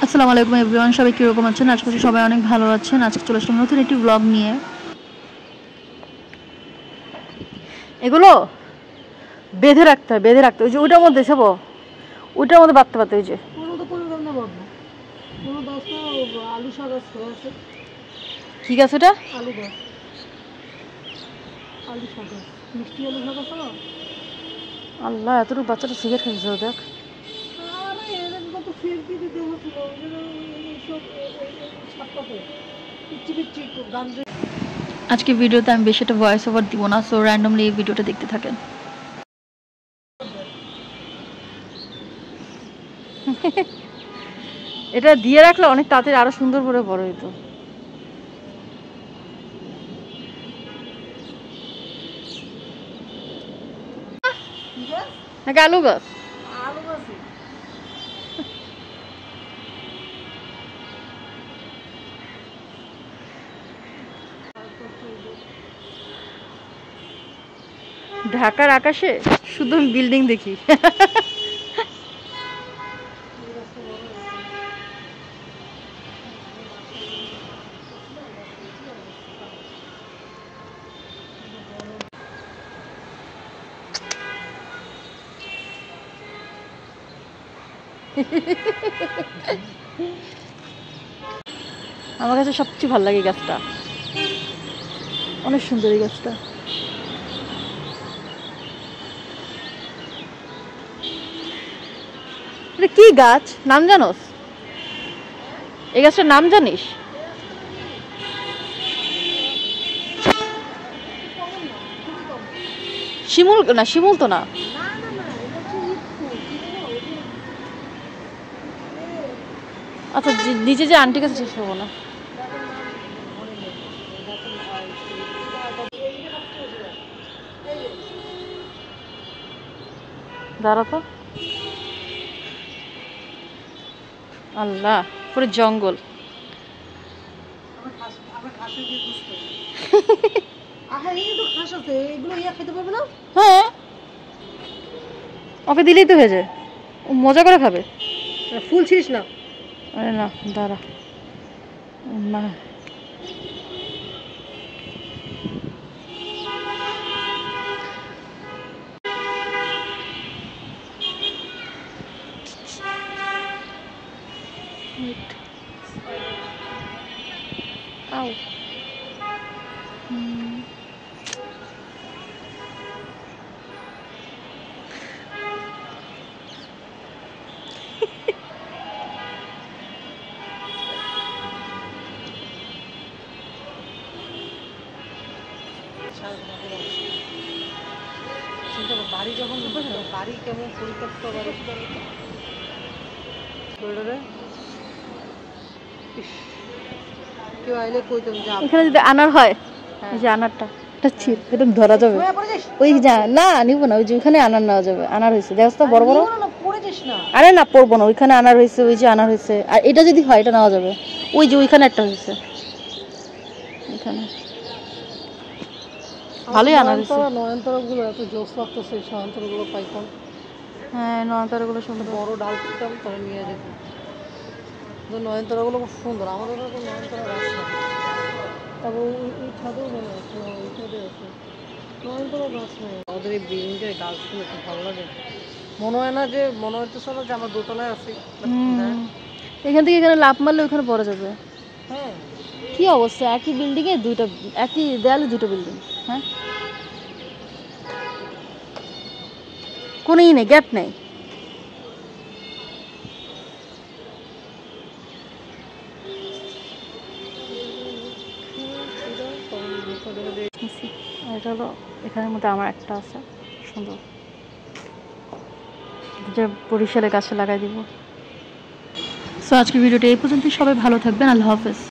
আসসালামু আলাইকুম এভরিওয়ান, সবাই কীরকম আছেন? আজকে সবাই অনেক ভালো আছেন। আজকে চলে আসলাম নতুন একটি ব্লগ নিয়ে। এগুলো বেঁধে রাখতে হয়, বেঁধে রাখতে। ওই যে ওইটার মধ্যে সব ওইটার মধ্যে বাঁধতে পারতে। ওই যে ঠিক আছে, ওটা আল্লাহ, এতটুকু বাচ্চাটা সিগারেট খাইছে। দেখ আজকে ভিডিওতে আমি বেশি একটা ভয়েস ওভার দিব না, সো র্যান্ডমলি এই ভিডিওটা দেখতে থাকেন। এটা দিয়ে রাখলে অনেক তাড়াতাড়ি আরো সুন্দর করে বড় হইতো। আলু গাছ ঢাকার আকাশে শুধু বিল্ডিং দেখি। আমার কাছে সবচেয়ে ভালো লাগে গাছটা, অনেক সুন্দর এই গাছটা। এটা কি গাছ, নাম জানোস? এই গাছটার নাম জানিস? শিমুল না, শিমুল তো না। আচ্ছা, নিচে যে আন্টি কাছে শেষ হবো না। দাঁড়া তো, আল্লাহ পুরো জঙ্গল। হ্যাঁ, ওকে দিলেই তো হয়ে যায়, ও মজা করে খাবে। ফুল ছিস না? আরে না, দাঁড়া না। আও বাড়ি যখন বাড়ি কেমন পরিত্যক্ত বাড়ি, কেউ আইলে কইতাম যে এখানে যদি আনার হয়, এই যে আনারটা এটা ধরা যাবে। ওই যা না নিব না, ওই যে ওইখানে আনার নেওয়া যাবে। আনার হয়েছে দেখো তো, বড় বড়। আরে না, পড়বো না, ওইখানে আনার হয়েছে। ওই যে আনার হয়েছে, আর এটা যদি হয় এটা নেওয়া যাবে। ওই যে ওইখানে একটা হয়েছে, এখানে ভালোই আনার হয়েছে। নয়নতারা গুলো এত জোস লাগতেছে, নয়নতারা গুলো পাইতাম। হ্যাঁ, নয়নতারা গুলো সুন্দর, বড় ডাল পেতাম তারা নিয়ে যেত। নয়নতারা গুলো খুব সুন্দর। আমাদের নয়নতারা গাছ না, তারপর ওই ছাদেও মনে আছে, ওই ছাদে আছে নয়নতারা গাছ নেই। আমাদের এই বিল্ডিংটার গাছগুলো খুব ভালো লাগে। মনে হয় না যে, মনে হইতেছে না যে আমরা দোতলায় আছি। এখান থেকে এখানে লাফ মারলে ওখানে পড়া যাবে। হ্যাঁ, কি অবস্থা, একই বিল্ডিং এ দুইটা, একই দেয়ালে দুটো বিল্ডিং। হ্যাঁ, কোনো ই নেই, গ্যাপ নেই। এটা হলো এখানের মধ্যে আমার একটা আছে সুন্দর, যে বরিশালে গাছে লাগাই দিব। সো আজকের ভিডিওটা এই পর্যন্ত। সবাই ভালো থাকবেন, আল্লাহ হাফেজ।